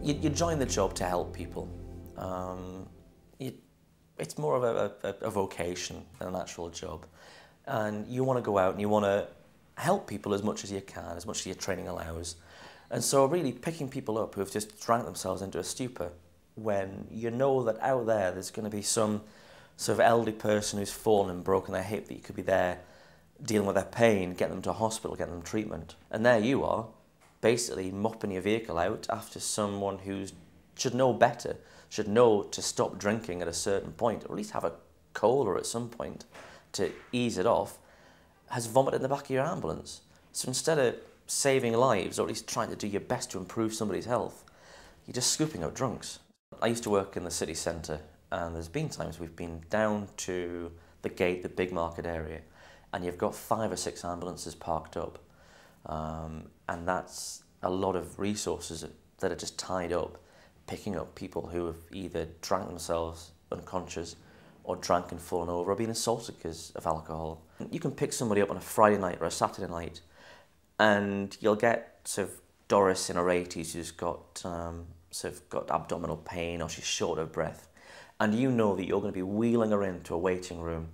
You join the job to help people. It's more of a vocation than an actual job. And you want to go out and you want to help people as much as you can, as much as your training allows. And so really picking people up who have just drank themselves into a stupor, when you know that out there's going to be some sort of elderly person who's fallen and broken their hip, that you could be there dealing with their pain, getting them to a hospital, getting them treatment. And there you are, basically mopping your vehicle out after someone who should know better, should know to stop drinking at a certain point, or at least have a cola at some point to ease it off, has vomited in the back of your ambulance. So instead of saving lives, or at least trying to do your best to improve somebody's health, you're just scooping out drunks. I used to work in the city centre, and there's been times we've been down to the gate, the big market area, and you've got 5 or 6 ambulances parked up. And that's a lot of resources that are just tied up, picking up people who have either drank themselves unconscious or drank and fallen over or been assaulted because of alcohol. You can pick somebody up on a Friday night or a Saturday night and you'll get sort of Doris in her 80s who's got got abdominal pain, or she's short of breath, and you know that you're going to be wheeling her into a waiting room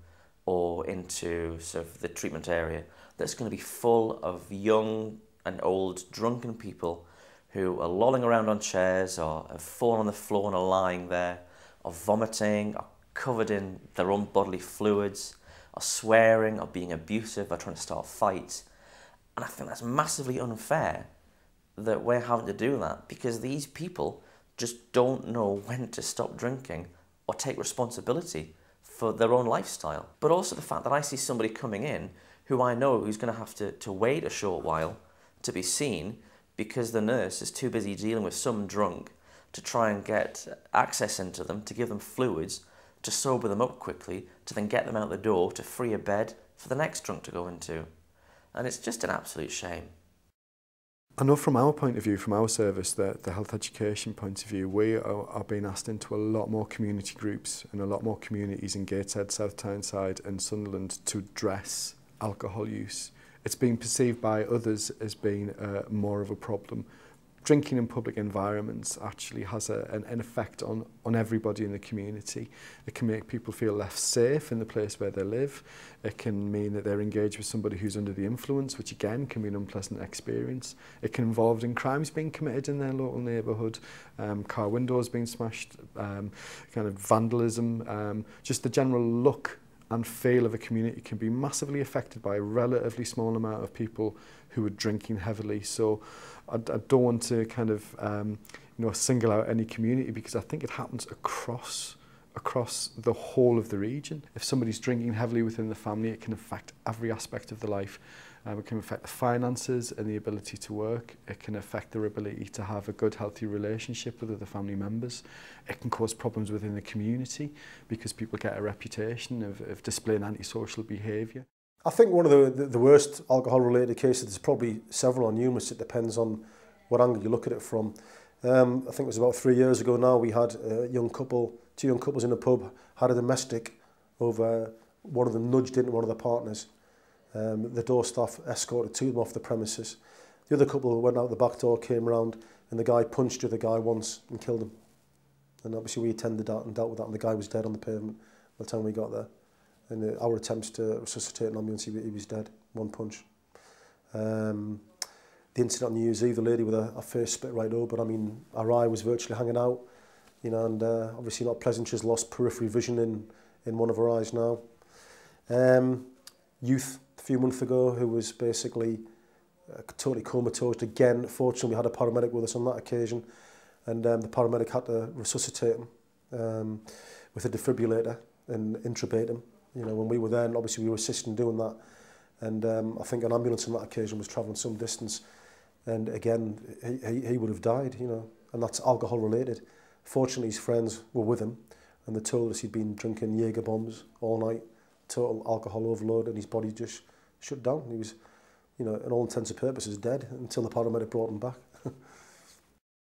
or into sort of the treatment area that's going to be full of young and old drunken people who are lolling around on chairs or have fallen on the floor and are lying there, or vomiting, or covered in their own bodily fluids, or swearing, or being abusive, or trying to start fights. And I think that's massively unfair that we're having to do that, because these people just don't know when to stop drinking or take responsibility for their own lifestyle. But also the fact that I see somebody coming in who I know who's going to have to wait a short while to be seen because the nurse is too busy dealing with some drunk to try and get access into them, to give them fluids, to sober them up quickly, to then get them out the door to free a bed for the next drunk to go into. And it's just an absolute shame. I know from our point of view, from our service, the health education point of view, we are being asked into a lot more community groups and a lot more communities in Gateshead, South Tyneside and Sunderland to address alcohol use. It's being perceived by others as being more of a problem. Drinking in public environments actually has an effect on everybody in the community. It can make people feel less safe in the place where they live. It can mean that they're engaged with somebody who's under the influence, which again can be an unpleasant experience. It can involve in crimes being committed in their local neighbourhood, car windows being smashed, kind of vandalism, just the general look and feel of a community can be massively affected by a relatively small amount of people who are drinking heavily. So I don't want to kind of single out any community, because I think it happens across the whole of the region. If somebody's drinking heavily within the family, it can affect every aspect of the life. It can affect the finances and the ability to work. It can affect their ability to have a good, healthy relationship with other family members. It can cause problems within the community because people get a reputation of displaying antisocial behaviour. I think one of the worst alcohol-related cases, there's probably several or numerous, it depends on what angle you look at it from. I think it was about 3 years ago now, we had a young couple, 2 young couples in a pub, had a domestic over, one of them nudged into one of the partners. The door staff escorted 2 of them off the premises. The other couple went out the back door, came round, and the guy punched the other guy once and killed him. And obviously we attended that and dealt with that, and the guy was dead on the pavement by the time we got there. And our attempts to resuscitate an ambulance, he was dead, 1 punch. The incident on New Year's Eve, the lady with her face split right open, I mean, her eye was virtually hanging out, you know, and obviously not pleasant. She's lost periphery vision in one of her eyes now. Youth, a few months ago, who was basically totally comatose. Again, fortunately, we had a paramedic with us on that occasion, and the paramedic had to resuscitate him with a defibrillator and intubate him. You know, when we were there, and obviously we were assisting doing that, and I think an ambulance on that occasion was travelling some distance, and again, he would have died, you know, and that's alcohol related. Fortunately, his friends were with him, and they told us he'd been drinking Jaeger bombs all night, total alcohol overload, and his body just shut down. He was, you know, in all intents and purposes dead until the paramedic brought him back.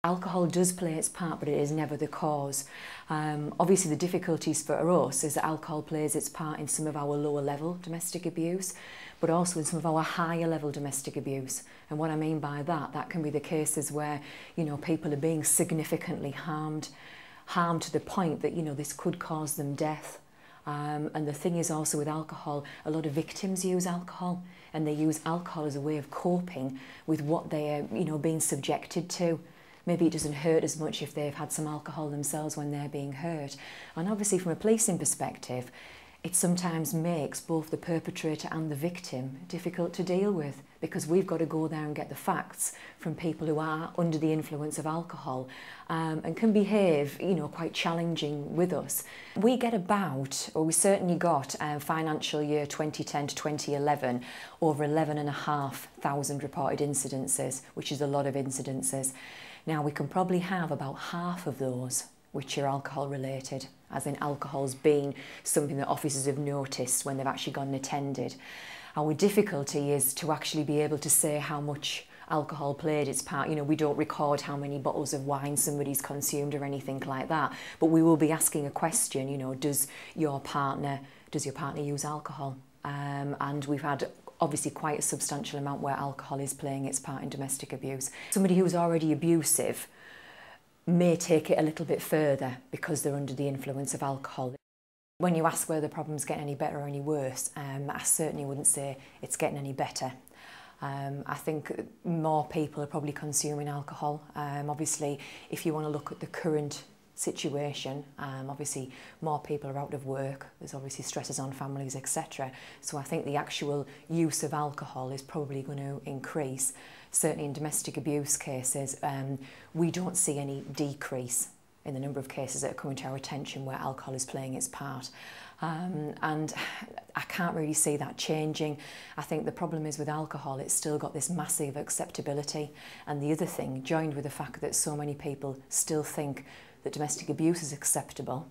Alcohol does play its part, but it is never the cause. Obviously the difficulties for us is that alcohol plays its part in some of our lower level domestic abuse, but also in some of our higher level domestic abuse. And what I mean by that, that can be the cases where, you know, people are being significantly harmed to the point that, you know, this could cause them death. And the thing is also with alcohol, a lot of victims use alcohol, and they use alcohol as a way of coping with what they are, you know, being subjected to. Maybe it doesn't hurt as much if they've had some alcohol themselves when they're being hurt. And obviously from a policing perspective, it sometimes makes both the perpetrator and the victim difficult to deal with, because we've got to go there and get the facts from people who are under the influence of alcohol and can behave, you know, quite challenging with us. We get about, or we certainly got, financial year 2010 to 2011, over 11,500 reported incidences, which is a lot of incidences. Now, we can probably have about half of those which are alcohol related, as in alcohol's been something that officers have noticed when they've actually gone and attended. Our difficulty is to actually be able to say how much alcohol played its part. You know, we don't record how many bottles of wine somebody's consumed or anything like that, but we will be asking a question, you know, does your partner use alcohol? And we've had obviously quite a substantial amount where alcohol is playing its part in domestic abuse. Somebody who's already abusive may take it a little bit further because they're under the influence of alcohol. When you ask whether the problem's getting any better or any worse, I certainly wouldn't say it's getting any better. I think more people are probably consuming alcohol. Obviously, if you want to look at the current situation, obviously more people are out of work, there's obviously stresses on families, etc. So I think the actual use of alcohol is probably going to increase. Certainly in domestic abuse cases, we don't see any decrease in the number of cases that are coming to our attention where alcohol is playing its part. And I can't really see that changing. I think the problem is with alcohol, it's still got this massive acceptability. And the other thing, joined with the fact that so many people still think that domestic abuse is acceptable,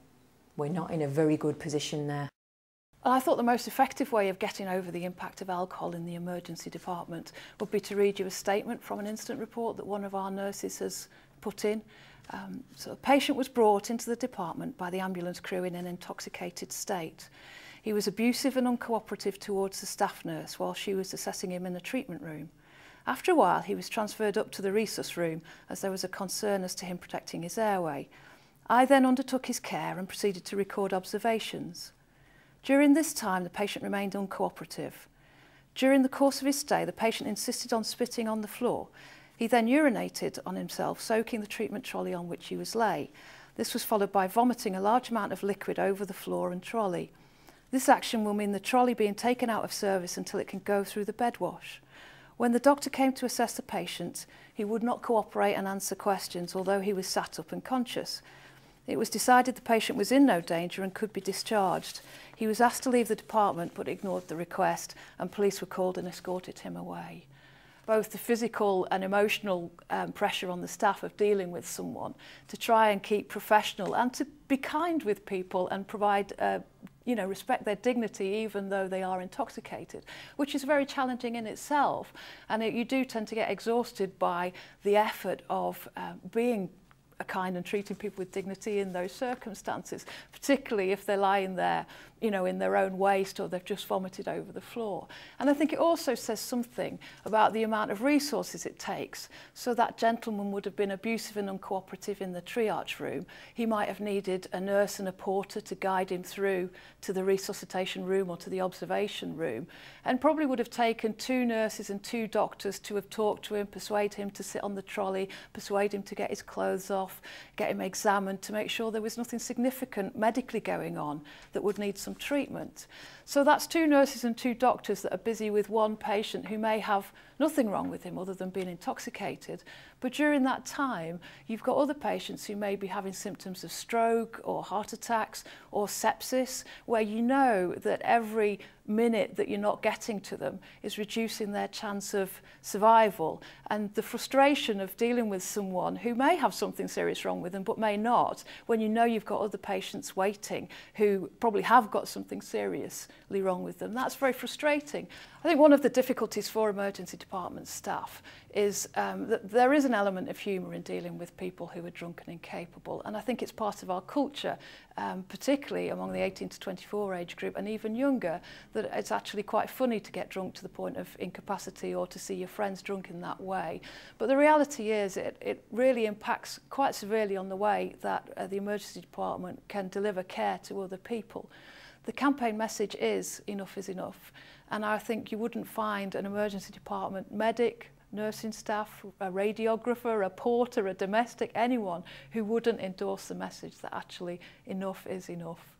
we're not in a very good position there. I thought the most effective way of getting over the impact of alcohol in the emergency department would be to read you a statement from an incident report that one of our nurses has put in. So a patient was brought into the department by the ambulance crew in an intoxicated state. He was abusive and uncooperative towards the staff nurse while she was assessing him in the treatment room. After a while, he was transferred up to the resus room as there was a concern as to him protecting his airway. I then undertook his care and proceeded to record observations. During this time, the patient remained uncooperative. During the course of his stay, the patient insisted on spitting on the floor. He then urinated on himself, soaking the treatment trolley on which he was lay. This was followed by vomiting a large amount of liquid over the floor and trolley. This action will mean the trolley being taken out of service until it can go through the bed wash. When the doctor came to assess the patient, he would not cooperate and answer questions, although he was sat up and conscious. It was decided the patient was in no danger and could be discharged. He was asked to leave the department but ignored the request, and police were called and escorted him away. Both the physical and emotional pressure on the staff of dealing with someone to try and keep professional and to be kind with people and provide respect their dignity even though they are intoxicated, which is very challenging in itself. And you do tend to get exhausted by the effort of being kind and treating people with dignity in those circumstances, particularly if they're lying there, you know, in their own waste or they've just vomited over the floor. And I think it also says something about the amount of resources it takes. So that gentleman would have been abusive and uncooperative in the triage room. He might have needed a nurse and a porter to guide him through to the resuscitation room or to the observation room, and probably would have taken 2 nurses and 2 doctors to have talked to him, persuade him to sit on the trolley, persuade him to get his clothes off, get him examined to make sure there was nothing significant medically going on that would need some treatment. So that's 2 nurses and 2 doctors that are busy with one patient who may have nothing wrong with him other than being intoxicated. But during that time, you've got other patients who may be having symptoms of stroke or heart attacks or sepsis, where you know that every minute that you're not getting to them is reducing their chance of survival. And the frustration of dealing with someone who may have something serious wrong with them but may not, when you know you've got other patients waiting who probably have got something seriously wrong with them, that's very frustrating. I think one of the difficulties for emergency department staff is that there is an an element of humour in dealing with people who are drunk and incapable, and I think it's part of our culture, particularly among the 18 to 24 age group and even younger, that it's actually quite funny to get drunk to the point of incapacity or to see your friends drunk in that way. But the reality is it really impacts quite severely on the way that the emergency department can deliver care to other people. The campaign message is enough is enough, and I think you wouldn't find an emergency department medic, nursing staff, a radiographer, a porter, a domestic, anyone who wouldn't endorse the message that actually enough is enough.